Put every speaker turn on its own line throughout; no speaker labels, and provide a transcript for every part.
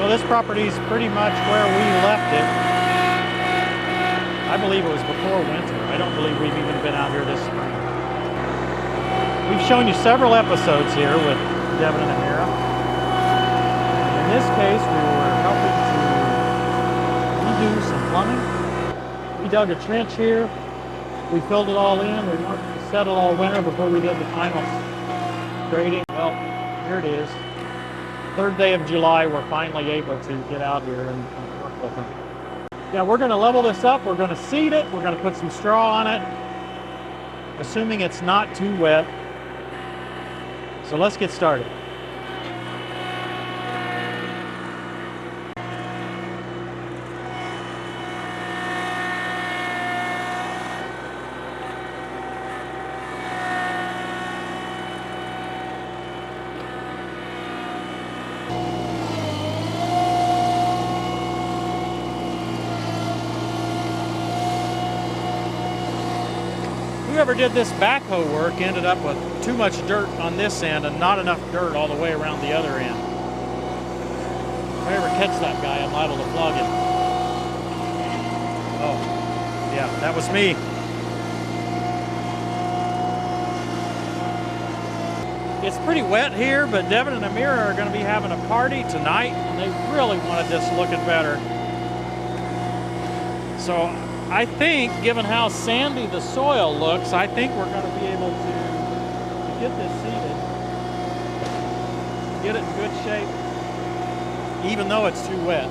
Well, this property is pretty much where we left it. I believe it was before winter. I don't believe we've even been out here this spring. We've shown you several episodes here with Devin and Amira. In this case, we were helping to redo some plumbing. We dug a trench here. We filled it all in. We wanted to settle all winter before we did the final grading. Well, here it is. 3rd day of July, we're finally able to get out here and work with them. Yeah, we're going to level this up. We're going to seed it. We're going to put some straw on it, assuming it's not too wet. So let's get started. Whoever did this backhoe work ended up with too much dirt on this end and not enough dirt all the way around the other end. If I ever catch that guy, I'm liable to flog him. Oh, yeah, that was me. It's pretty wet here, but Devin and Amira are going to be having a party tonight, and they really wanted this looking better. So I think, given how sandy the soil looks, I think we're going to be able to get this seeded, get it in good shape, even though it's too wet.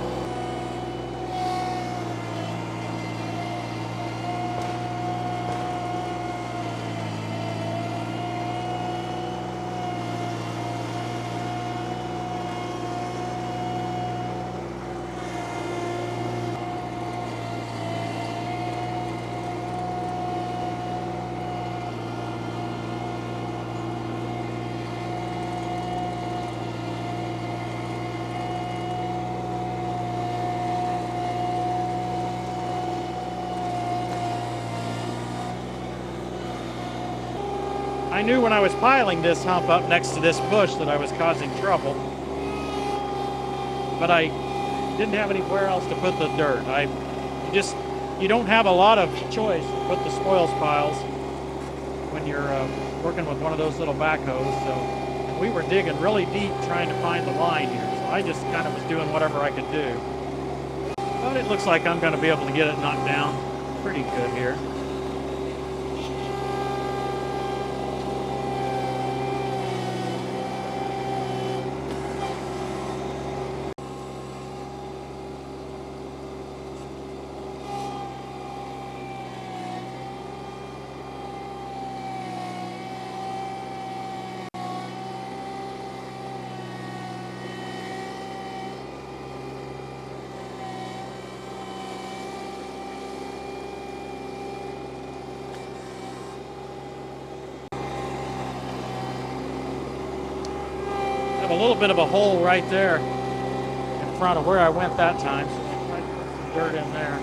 I knew when I was piling this hump up next to this bush that I was causing trouble, but I didn't have anywhere else to put the dirt. You don't have a lot of choice to put the spoils piles when you're working with one of those little backhoes. So we were digging really deep trying to find the line here. So I just kind of was doing whatever I could do. But it looks like I'm going to be able to get it knocked down pretty good here. A little bit of a hole right there in front of where I went that time, so I tried to put some dirt in there.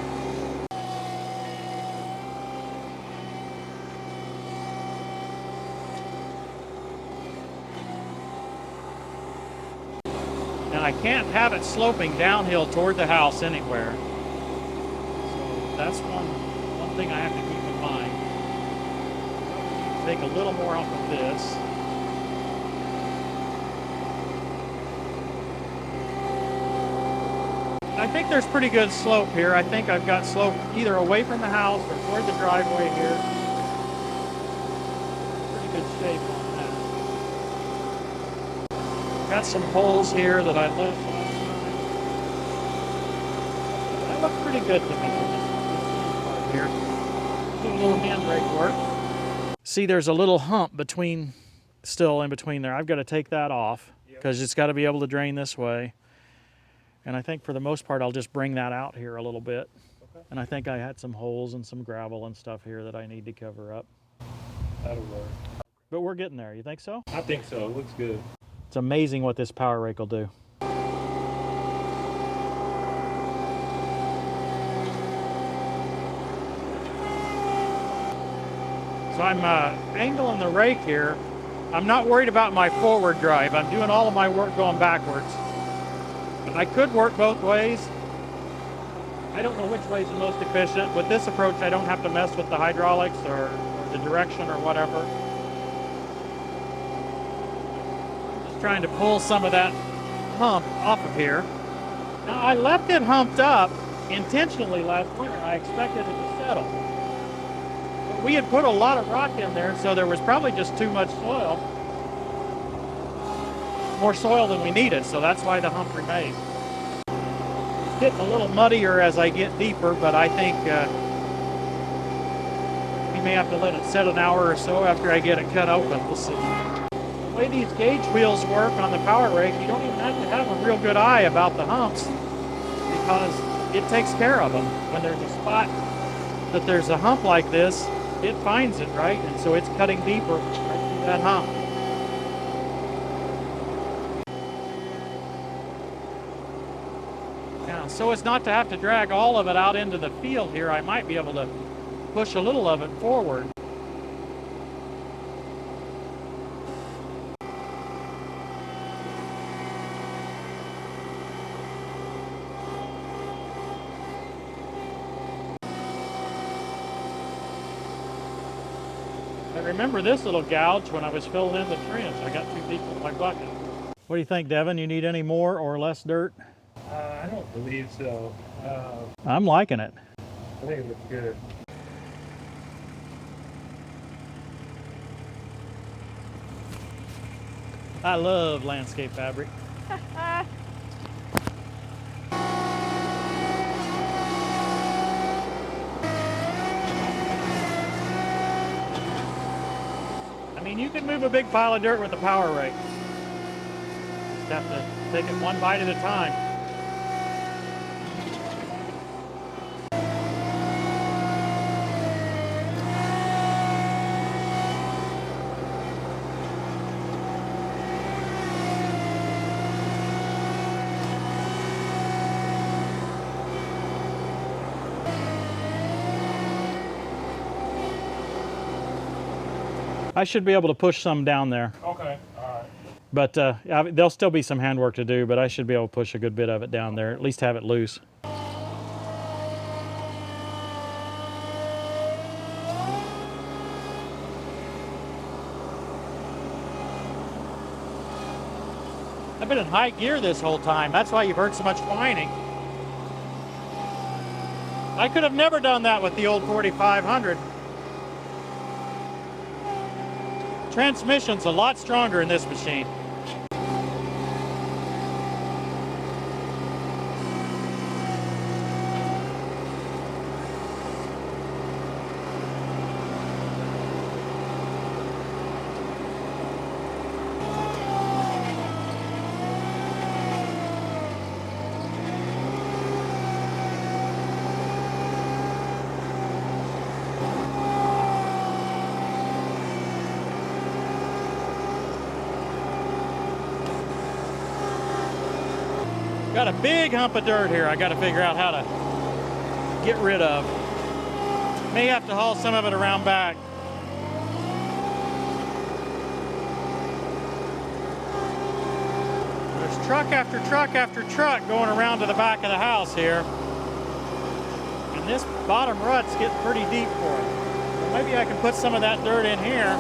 And I can't have it sloping downhill toward the house anywhere. So that's one thing I have to keep in mind. Take a little more off of this. I think there's pretty good slope here. I think I've got slope either away from the house or toward the driveway here. Pretty good shape on that. Got some holes here that I left last time. That looked pretty good to me. This part here. Do a little hand rake work. See, there's a little hump still in between there. I've got to take that off because it's got to be able to drain this way. And I think for the most part, I'll just bring that out here a little bit. Okay. And I think I had some holes and some gravel and stuff here that I need to cover up.
That'll work.
But we're getting there. You think so?
I think so. It looks good.
It's amazing what this power rake will do. So I'm angling the rake here. I'm not worried about my forward drive. I'm doing all of my work going backwards. I could work both ways. I don't know which way is the most efficient. With this approach, I don't have to mess with the hydraulics or the direction or whatever. Just trying to pull some of that hump off of here. Now, I left it humped up intentionally last winter. I expected it to settle. But we had put a lot of rock in there, so there was probably just too much soil. More soil than we needed, so that's why the hump remained. It's getting a little muddier as I get deeper, but I think we may have to let it set an hour or so after I get it cut open. We'll see. The way these gauge wheels work on the power rake, you don't even have to have a real good eye about the humps, because it takes care of them. When there's a spot that there's a hump like this, it finds it, right? And so it's cutting deeper right through that hump. Now, so as not to have to drag all of it out into the field here, I might be able to push a little of it forward. I remember this little gouge when I was filling in the trench. I got too deep with my bucket. What do you think, Devin? You need any more or less dirt?
I don't believe so.
I'm liking it.
I think it looks good.
I love landscape fabric. I mean, you can move a big pile of dirt with a power rake. Just have to take it one bite at a time. I should be able to push some down there.
Okay, all right.
But there'll still be some handwork to do, but I should be able to push a good bit of it down there, at least have it loose. I've been in high gear this whole time. That's why you've heard so much whining. I could have never done that with the old 4500. Transmission's a lot stronger in this machine. Got a big hump of dirt here I got to figure out how to get rid of. May have to haul some of it around back. There's truck after truck after truck going around to the back of the house here. And this bottom rut's getting pretty deep for it. So maybe I can put some of that dirt in here.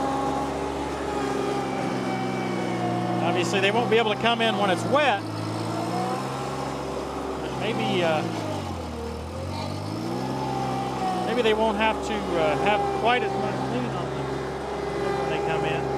Obviously they won't be able to come in when it's wet. Maybe they won't have to have quite as much lean on them when they come in.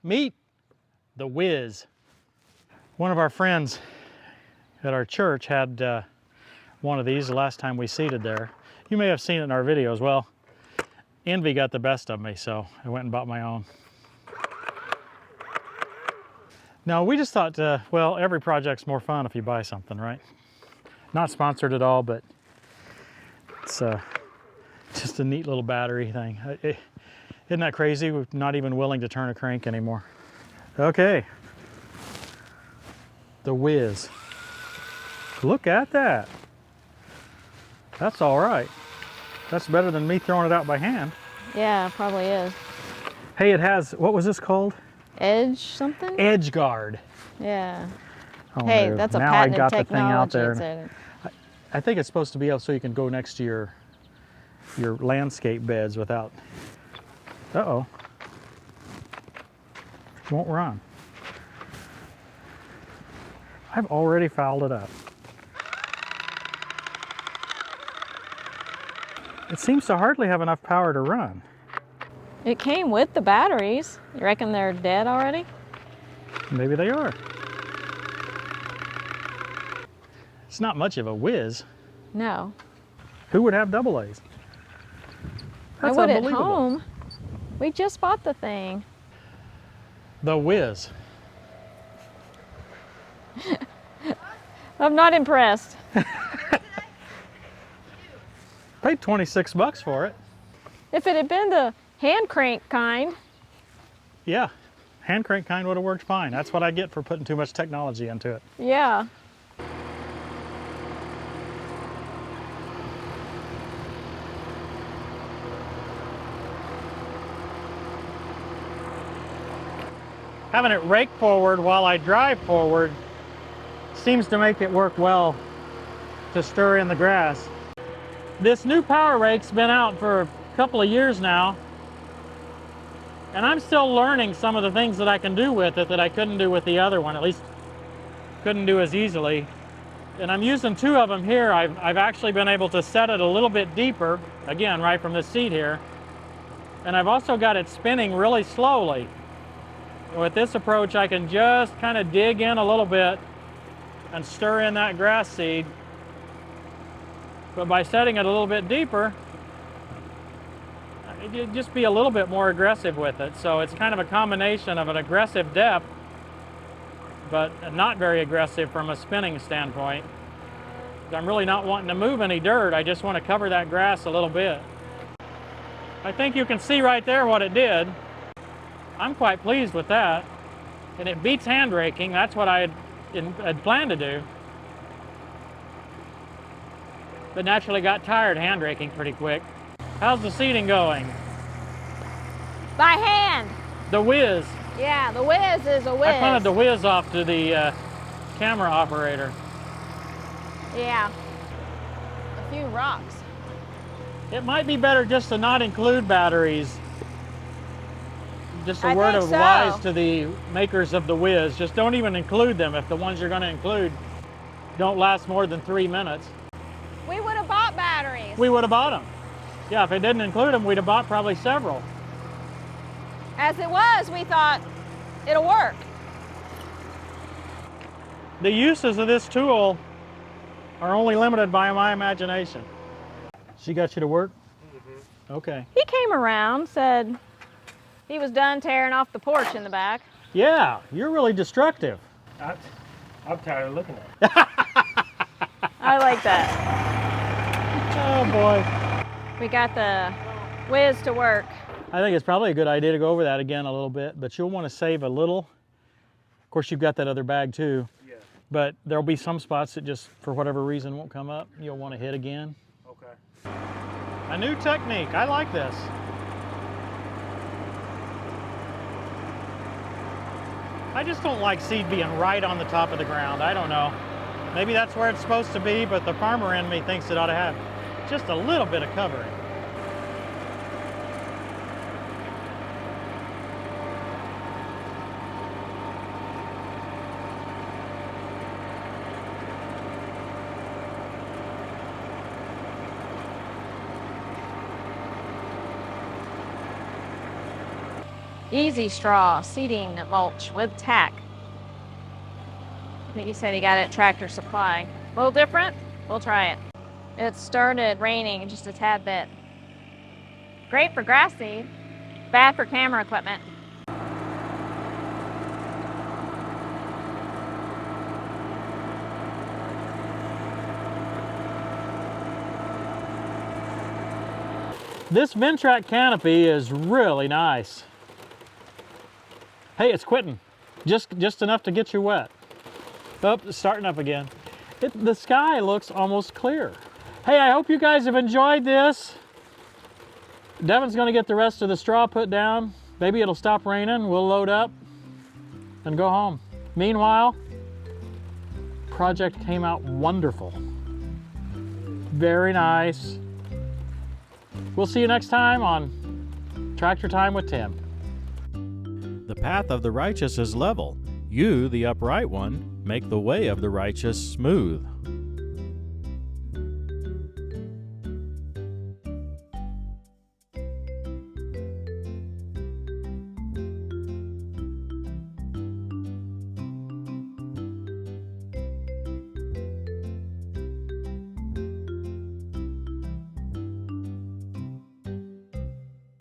Meet the Whiz. One of our friends at our church had one of these the last time we seeded there. You may have seen it in our videos. Well, envy got the best of me, so I went and bought my own. No, we just thought, well, every project's more fun if you buy something, right? Not sponsored at all, but it's just a neat little battery thing. Isn't that crazy? We're not even willing to turn a crank anymore. Okay. The Whiz. Look at that. That's all right. That's better than me throwing it out by hand.
Yeah, probably is.
Hey, it has, what was this called?
Edge something?
Edge guard.
Yeah.
Oh,
Hey,
no.
that's a
Now I
patented
got the thing out
technology.
there. I think it's supposed to be up so you can go next to your landscape beds without. Uh-oh. Won't run. I've already fouled it up. It seems to hardly have enough power to run.
It came with the batteries. You reckon they're dead already?
Maybe they are. It's not much of a whiz.
No.
Who would have double A's?
I would at home. We just bought the thing.
The Whiz.
I'm not impressed.
Paid 26 bucks for it.
If it had been the hand crank kind.
Yeah, hand crank kind would have worked fine. That's what I get for putting too much technology into it.
Yeah.
Having it rake forward while I drive forward seems to make it work well to stir in the grass. This new power rake's been out for a couple of years now, and I'm still learning some of the things that I can do with it that I couldn't do with the other one, at least couldn't do as easily. And I'm using two of them here. I've actually been able to set it a little bit deeper, again, right from the seat here. And I've also got it spinning really slowly. With this approach, I can just kind of dig in a little bit and stir in that grass seed. But by setting it a little bit deeper, you'd just be a little bit more aggressive with it. So it's kind of a combination of an aggressive depth, but not very aggressive from a spinning standpoint. I'm really not wanting to move any dirt. I just want to cover that grass a little bit. I think you can see right there what it did. I'm quite pleased with that. And it beats hand raking. That's what I had planned to do. But naturally got tired hand raking pretty quick. How's the seeding going?
By hand.
The Whiz.
Yeah, the Whiz is a whiz.
I punted the Whiz off to the camera operator.
Yeah. A few rocks.
It might be better just to not include batteries. Just a
I
word
think
of
so.
advice to the makers of the Whiz. Just don't even include them if the ones you're going to include don't last more than 3 minutes.
We would have bought batteries.
We would have bought them. Yeah, if it didn't include them, we'd have bought probably several.
As it was, we thought it'll work.
The uses of this tool are only limited by my imagination. She got you to work? Mm-hmm. Okay.
He came around, said he was done tearing off the porch in the back.
Yeah, you're really destructive.
I'm tired of looking at it.
I like that.
Oh boy.
We got the Whiz to work.
I think it's probably a good idea to go over that again a little bit, but you'll want to save a little. Of course, you've got that other bag too.
Yeah.
But there'll be some spots that just, for whatever reason, won't come up. You'll want to hit again.
Okay.
A new technique. I like this. I just don't like seed being right on the top of the ground. I don't know. Maybe that's where it's supposed to be, but the farmer in me thinks it ought to have just a little bit of covering.
Easy straw seeding mulch with tack. I think he said he got it at Tractor Supply. A little different? We'll try it. It started raining just a tad bit. Great for grass seed, bad for camera equipment.
This Ventrac canopy is really nice. Hey, it's quitting. Just enough to get you wet. Oh, it's starting up again. The sky looks almost clear. Hey, I hope you guys have enjoyed this. Devin's gonna get the rest of the straw put down. Maybe it'll stop raining, we'll load up and go home. Meanwhile, project came out wonderful. Very nice. We'll see you next time on Tractor Time with Tim.
The path of the righteous is level. You, the upright one, make the way of the righteous smooth.